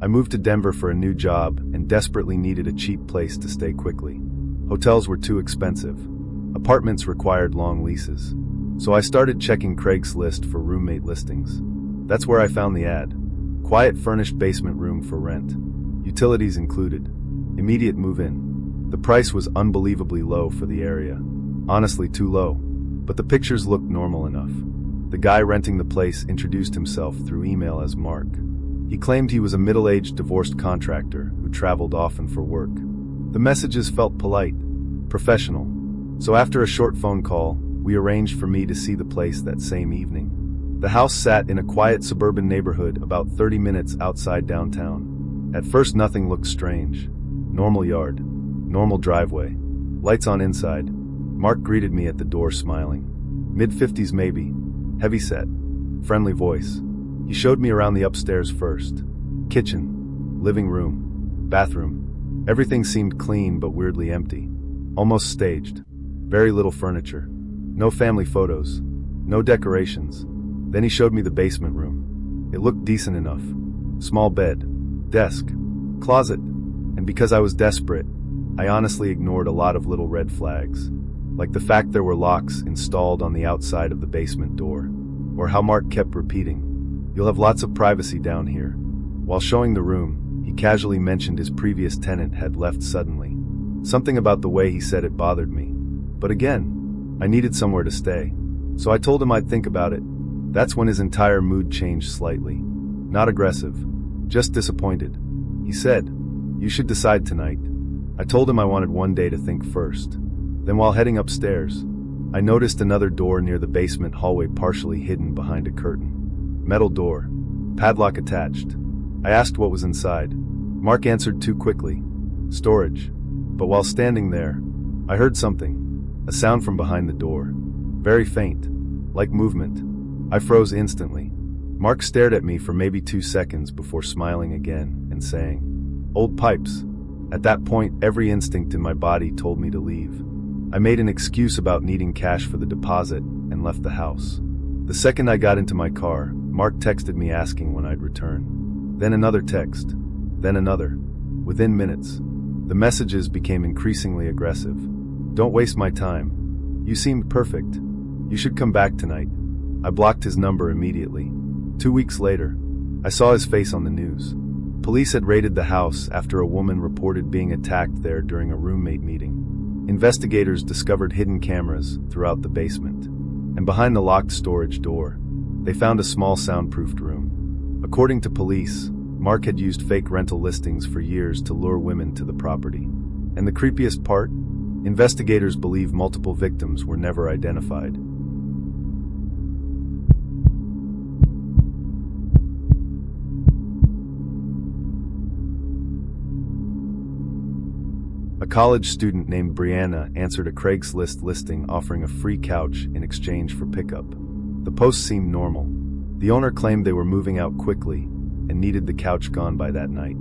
I moved to Denver for a new job and desperately needed a cheap place to stay quickly. Hotels were too expensive. Apartments required long leases. So I started checking Craigslist for roommate listings. That's where I found the ad. Quiet furnished basement room for rent. Utilities included. Immediate move-in. The price was unbelievably low for the area. Honestly, too low. But the pictures looked normal enough. The guy renting the place introduced himself through email as Mark. He claimed he was a middle-aged divorced contractor who traveled often for work. The messages felt polite, professional. So after a short phone call, we arranged for me to see the place that same evening. The house sat in a quiet suburban neighborhood about 30 minutes outside downtown. At first nothing looked strange. Normal yard. Normal driveway. Lights on inside. Mark greeted me at the door smiling. Mid-50s maybe. Heavy-set. Friendly voice. He showed me around the upstairs first. Kitchen. Living room. Bathroom. Everything seemed clean but weirdly empty. Almost staged. Very little furniture. No family photos. No decorations. Then he showed me the basement room. It looked decent enough. Small bed. Desk. Closet. And because I was desperate, I honestly ignored a lot of little red flags. Like the fact there were locks installed on the outside of the basement door. Or how Mark kept repeating, "You'll have lots of privacy down here." While showing the room, he casually mentioned his previous tenant had left suddenly. Something about the way he said it bothered me. But again, I needed somewhere to stay. So I told him I'd think about it. That's when his entire mood changed slightly. Not aggressive, just disappointed. He said, "You should decide tonight." I told him I wanted one day to think first. Then while heading upstairs, I noticed another door near the basement hallway partially hidden behind a curtain. Metal door. Padlock attached. I asked what was inside. Mark answered too quickly. Storage. But while standing there, I heard something. A sound from behind the door. Very faint. Like movement. I froze instantly. Mark stared at me for maybe 2 seconds before smiling again and saying, "Old pipes." At that point, every instinct in my body told me to leave. I made an excuse about needing cash for the deposit and left the house. The second I got into my car, Mark texted me asking when I'd return. Then another text. Then another. Within minutes, the messages became increasingly aggressive. "Don't waste my time. You seemed perfect. You should come back tonight." I blocked his number immediately. 2 weeks later, I saw his face on the news. Police had raided the house after a woman reported being attacked there during a roommate meeting. Investigators discovered hidden cameras throughout the basement, and behind the locked storage door, they found a small soundproofed room. According to police, Mark had used fake rental listings for years to lure women to the property. And the creepiest part? Investigators believe multiple victims were never identified. A college student named Brianna answered a Craigslist listing offering a free couch in exchange for pickup. The post seemed normal. The owner claimed they were moving out quickly and needed the couch gone by that night.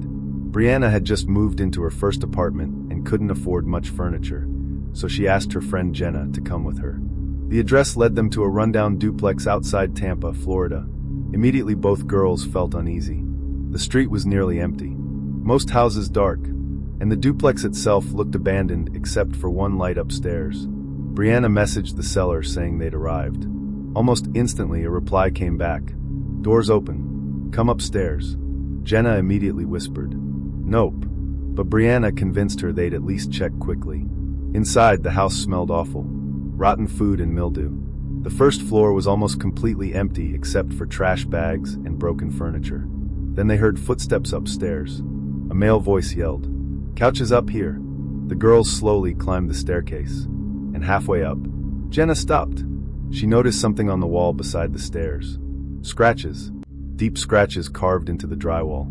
Brianna had just moved into her first apartment and couldn't afford much furniture, so she asked her friend Jenna to come with her. The address led them to a rundown duplex outside Tampa, Florida. Immediately both girls felt uneasy. The street was nearly empty. Most houses dark, and the duplex itself looked abandoned except for one light upstairs. Brianna messaged the seller saying they'd arrived. Almost instantly, a reply came back. "Doors open. Come upstairs." Jenna immediately whispered, "Nope." But Brianna convinced her they'd at least check quickly. Inside, the house smelled awful. Rotten food and mildew. The first floor was almost completely empty except for trash bags and broken furniture. Then they heard footsteps upstairs. A male voice yelled, "Couch is up here." The girls slowly climbed the staircase. And halfway up, Jenna stopped. She noticed something on the wall beside the stairs. Scratches. Deep scratches carved into the drywall.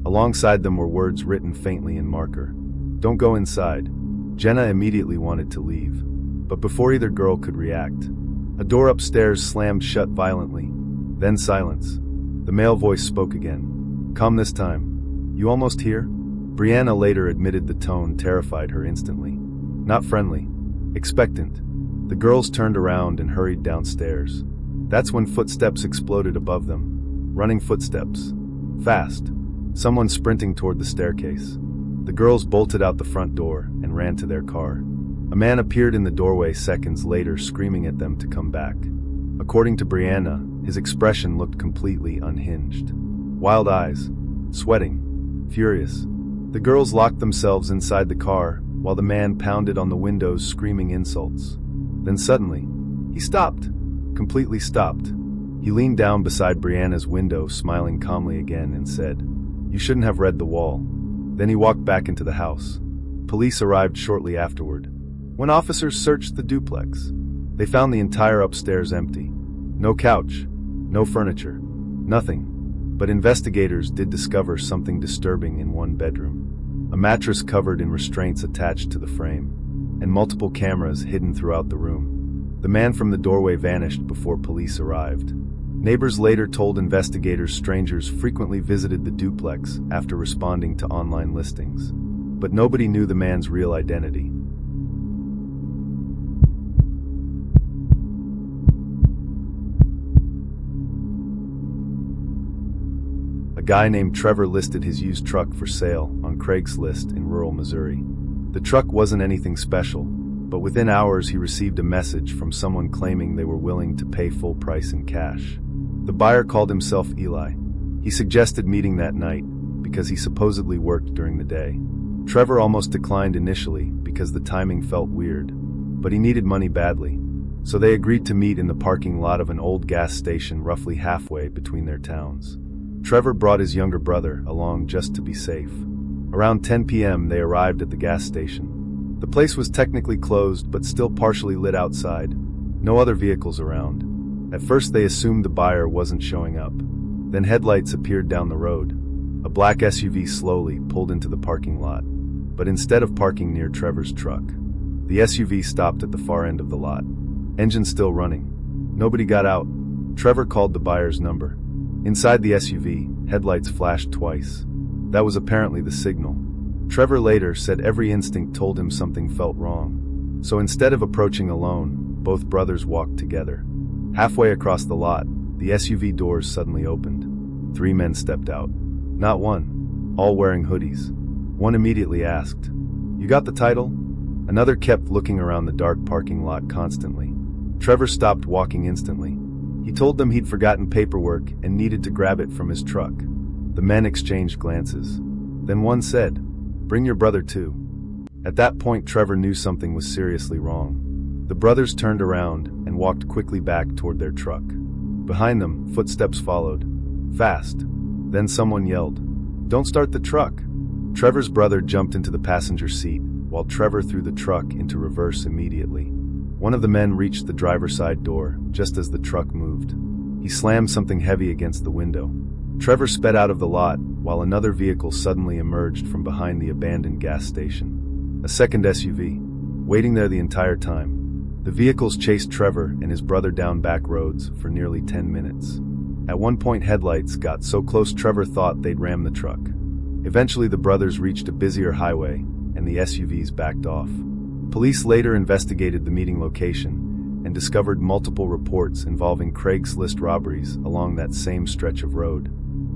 Alongside them were words written faintly in marker. "Don't go inside." Jenna immediately wanted to leave. But before either girl could react, a door upstairs slammed shut violently. Then silence. The male voice spoke again. "Come this time. You almost here?" Brianna later admitted the tone terrified her instantly. Not friendly. Expectant. The girls turned around and hurried downstairs. That's when footsteps exploded above them. Running footsteps. Fast. someone sprinting toward the staircase. The girls bolted out the front door and ran to their car. A man appeared in the doorway seconds later, screaming at them to come back. According to Brianna, his expression looked completely unhinged. Wild eyes, sweating, furious. The girls locked themselves inside the car while the man pounded on the windows, screaming insults. Then suddenly, he stopped, completely stopped. He leaned down beside Brianna's window, smiling calmly again, and said, "You shouldn't have read the wall." Then he walked back into the house. Police arrived shortly afterward. When officers searched the duplex, they found the entire upstairs empty. No couch, no furniture, nothing. But investigators did discover something disturbing in one bedroom. A mattress covered in restraints attached to the frame, and multiple cameras hidden throughout the room. The man from the doorway vanished before police arrived. Neighbors later told investigators strangers frequently visited the duplex after responding to online listings. But nobody knew the man's real identity. A guy named Trevor listed his used truck for sale on Craigslist in rural Missouri. The truck wasn't anything special, but within hours he received a message from someone claiming they were willing to pay full price in cash. The buyer called himself Eli. He suggested meeting that night because he supposedly worked during the day. Trevor almost declined initially because the timing felt weird, but he needed money badly, so they agreed to meet in the parking lot of an old gas station roughly halfway between their towns. Trevor brought his younger brother along just to be safe. Around 10 p.m. they arrived at the gas station. The place was technically closed but still partially lit outside. No other vehicles around. At first they assumed the buyer wasn't showing up. Then headlights appeared down the road. A black SUV slowly pulled into the parking lot. But instead of parking near Trevor's truck, the SUV stopped at the far end of the lot. Engine still running. Nobody got out. Trevor called the buyer's number. Inside the SUV, headlights flashed twice. That was apparently the signal. Trevor later said every instinct told him something felt wrong. So instead of approaching alone, both brothers walked together. Halfway across the lot, the SUV doors suddenly opened. 3 men stepped out. Not one. All wearing hoodies. One immediately asked, "You got the title?" Another kept looking around the dark parking lot constantly. Trevor stopped walking instantly. He told them he'd forgotten paperwork and needed to grab it from his truck. The men exchanged glances. Then one said, "Bring your brother too." At that point, Trevor knew something was seriously wrong. The brothers turned around and walked quickly back toward their truck. Behind them, footsteps followed. Fast. Then someone yelled, "Don't start the truck." Trevor's brother jumped into the passenger seat, while Trevor threw the truck into reverse immediately. One of the men reached the driver's side door just as the truck moved. He slammed something heavy against the window. Trevor sped out of the lot, while another vehicle suddenly emerged from behind the abandoned gas station. A second SUV, waiting there the entire time. The vehicles chased Trevor and his brother down back roads for nearly 10 minutes. At one point, headlights got so close Trevor thought they'd ram the truck. Eventually, the brothers reached a busier highway, and the SUVs backed off. Police later investigated the meeting location and discovered multiple reports involving Craigslist robberies along that same stretch of road.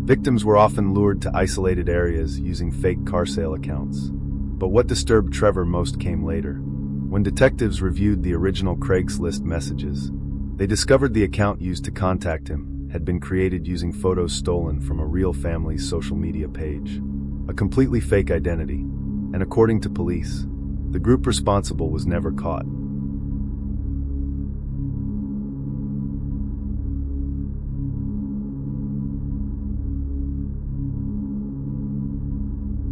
Victims were often lured to isolated areas using fake car sale accounts. But what disturbed Trevor most came later. When detectives reviewed the original Craigslist messages, they discovered the account used to contact him had been created using photos stolen from a real family's social media page. A completely fake identity. And according to police, the group responsible was never caught.